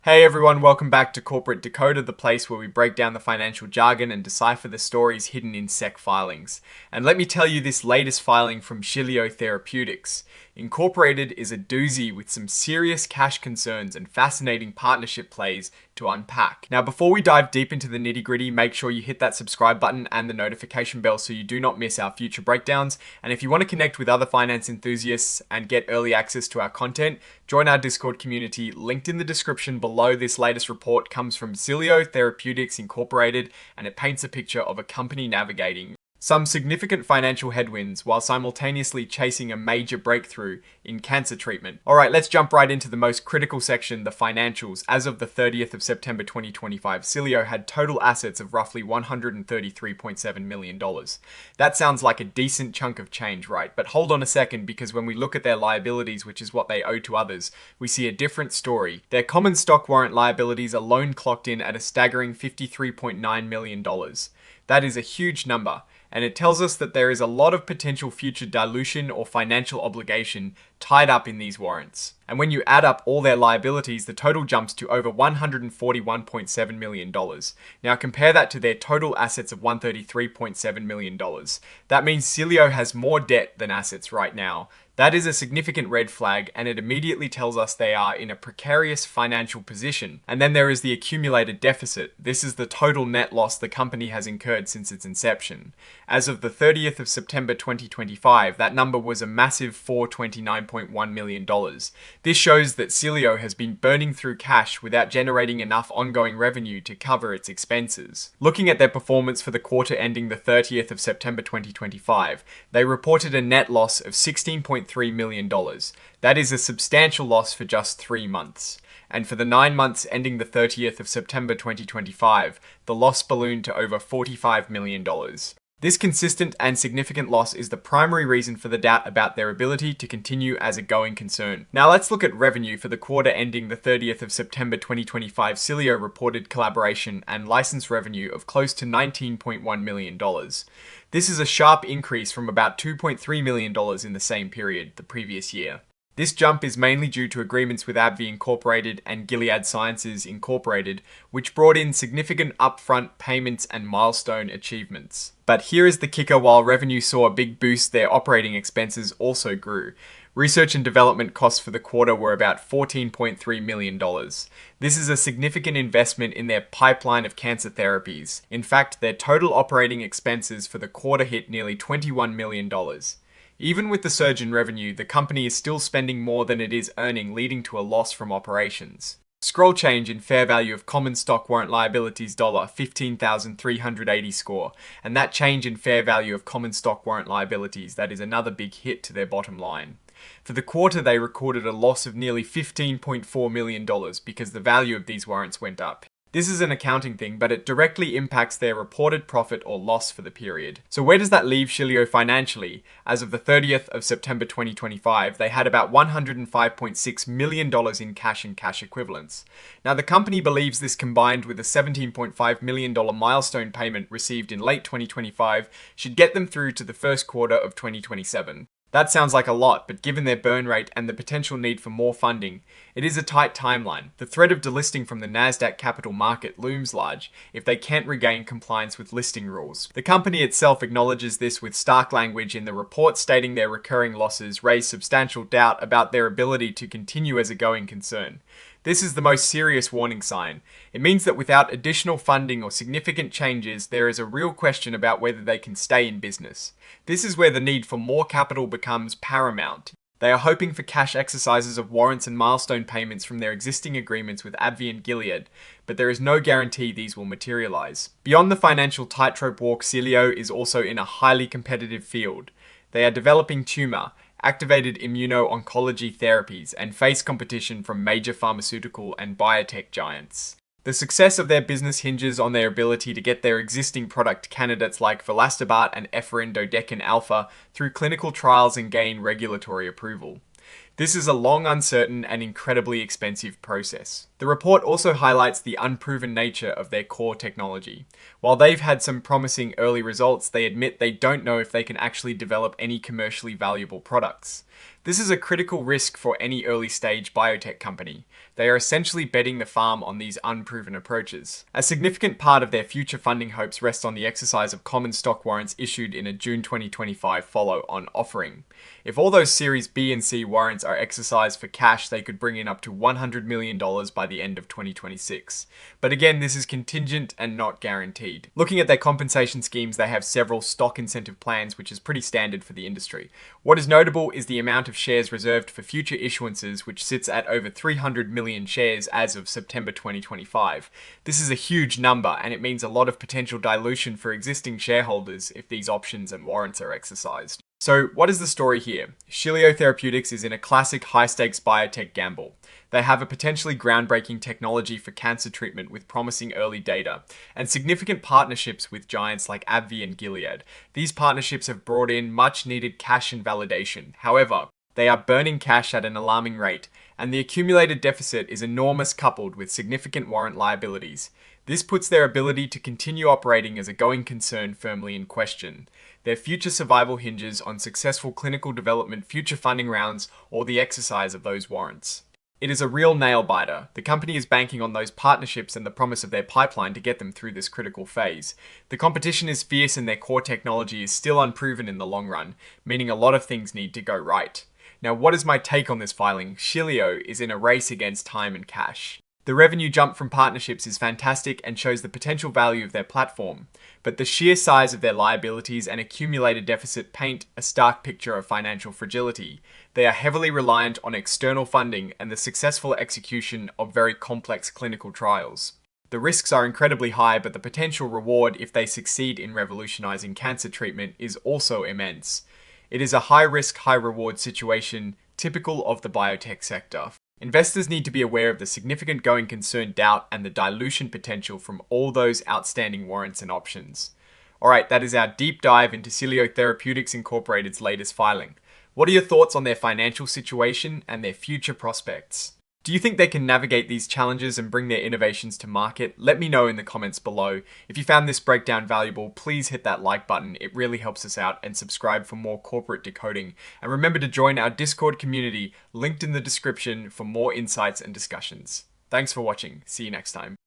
Hey everyone, welcome back to Corporate Decoder, the place where we break down the financial jargon and decipher the stories hidden in SEC filings. And let me tell you this latest filing from Xilio Therapeutics. Incorporated is a doozy with some serious cash concerns and fascinating partnership plays to unpack. Now, before we dive deep into the nitty-gritty, make sure you hit that subscribe button and the notification bell so you do not miss our future breakdowns. And if you want to connect with other finance enthusiasts and get early access to our content, join our Discord community linked in the description below. This latest report comes from Xilio Therapeutics Incorporated, and it paints a picture of a company navigating some significant financial headwinds while simultaneously chasing a major breakthrough in cancer treatment. Alright, let's jump right into the most critical section, the financials. As of the 30th of September 2025, Xilio had total assets of roughly $133.7 million. That sounds like a decent chunk of change, right? But hold on a second, because when we look at their liabilities, which is what they owe to others, we see a different story. Their common stock warrant liabilities alone clocked in at a staggering $53.9 million. That is a huge number, and it tells us that there is a lot of potential future dilution or financial obligation tied up in these warrants. And when you add up all their liabilities, the total jumps to over $141.7 million. Now compare that to their total assets of $133.7 million. That means Xilio has more debt than assets right now. That is a significant red flag, and it immediately tells us they are in a precarious financial position. And then there is the accumulated deficit. This is the total net loss the company has incurred since its inception. As of the 30th of September 2025, that number was a massive $429.1 million. This shows that Xilio has been burning through cash without generating enough ongoing revenue to cover its expenses. Looking at their performance for the quarter ending the 30th of September 2025, they reported a net loss of $16.3 million. That is a substantial loss for just 3 months. And for the 9 months ending the 30th of September 2025, the loss ballooned to over $45 million. This consistent and significant loss is the primary reason for the doubt about their ability to continue as a going concern. Now let's look at revenue for the quarter ending the 30th of September 2025. Xilio reported collaboration and license revenue of close to $19.1 million. This is a sharp increase from about $2.3 million in the same period the previous year. This jump is mainly due to agreements with AbbVie Incorporated and Gilead Sciences Incorporated, which brought in significant upfront payments and milestone achievements. But here is the kicker: while revenue saw a big boost, their operating expenses also grew. Research and development costs for the quarter were about $14.3 million. This is a significant investment in their pipeline of cancer therapies. In fact, their total operating expenses for the quarter hit nearly $21 million. Even with the surge in revenue, the company is still spending more than it is earning, leading to a loss from operations. Scroll change in fair value of common stock warrant liabilities $15,380 score, and that change in fair value of common stock warrant liabilities, that is another big hit to their bottom line. For the quarter, they recorded a loss of nearly $15.4 million because the value of these warrants went up. This is an accounting thing, but it directly impacts their reported profit or loss for the period. So where does that leave Xilio financially? As of the 30th of September 2025, they had about $105.6 million in cash and cash equivalents. Now, the company believes this, combined with a $17.5 million milestone payment received in late 2025, should get them through to the first quarter of 2027. That sounds like a lot, but given their burn rate and the potential need for more funding, it is a tight timeline. The threat of delisting from the Nasdaq capital market looms large if they can't regain compliance with listing rules. The company itself acknowledges this with stark language in the report, stating their recurring losses raise substantial doubt about their ability to continue as a going concern. This is the most serious warning sign. It means that without additional funding or significant changes, there is a real question about whether they can stay in business. This is where the need for more capital becomes paramount. They are hoping for cash exercises of warrants and milestone payments from their existing agreements with AbbVie and Gilead, but there is no guarantee these will materialize. Beyond the financial tightrope walk, Xilio is also in a highly competitive field. They are developing tumor, activated immuno-oncology therapies, and face competition from major pharmaceutical and biotech giants. The success of their business hinges on their ability to get their existing product candidates like Vilastobart and Ephrin Dodecan Alpha through clinical trials and gain regulatory approval. This is a long, uncertain, and incredibly expensive process. The report also highlights the unproven nature of their core technology. While they've had some promising early results, they admit they don't know if they can actually develop any commercially valuable products. This is a critical risk for any early stage biotech company. They are essentially betting the farm on these unproven approaches. A significant part of their future funding hopes rest on the exercise of common stock warrants issued in a June 2025 follow-on offering. If all those Series B and C warrants are exercised for cash, they could bring in up to $100 million by the end of 2026. But again, this is contingent and not guaranteed. Looking at their compensation schemes, they have several stock incentive plans, which is pretty standard for the industry. What is notable is the amount of shares reserved for future issuances, which sits at over 300 million shares as of September 2025. This is a huge number, and it means a lot of potential dilution for existing shareholders if these options and warrants are exercised. So what is the story here? Xilio Therapeutics is in a classic high-stakes biotech gamble. They have a potentially groundbreaking technology for cancer treatment with promising early data, and significant partnerships with giants like AbbVie and Gilead. These partnerships have brought in much-needed cash and validation. However, they are burning cash at an alarming rate, and the accumulated deficit is enormous, coupled with significant warrant liabilities. This puts their ability to continue operating as a going concern firmly in question. Their future survival hinges on successful clinical development, future funding rounds, or the exercise of those warrants. It is a real nail-biter. The company is banking on those partnerships and the promise of their pipeline to get them through this critical phase. The competition is fierce and their core technology is still unproven in the long run, meaning a lot of things need to go right. Now, what is my take on this filing? Xilio is in a race against time and cash. The revenue jump from partnerships is fantastic and shows the potential value of their platform, but the sheer size of their liabilities and accumulated deficit paint a stark picture of financial fragility. They are heavily reliant on external funding and the successful execution of very complex clinical trials. The risks are incredibly high, but the potential reward if they succeed in revolutionizing cancer treatment is also immense. It is a high-risk, high-reward situation typical of the biotech sector. Investors need to be aware of the significant going concern doubt and the dilution potential from all those outstanding warrants and options. Alright, that is our deep dive into Xilio Therapeutics Incorporated's latest filing. What are your thoughts on their financial situation and their future prospects? Do you think they can navigate these challenges and bring their innovations to market? Let me know in the comments below. If you found this breakdown valuable, please hit that like button. It really helps us out, and subscribe for more corporate decoding. And remember to join our Discord community, linked in the description, for more insights and discussions. Thanks for watching. See you next time.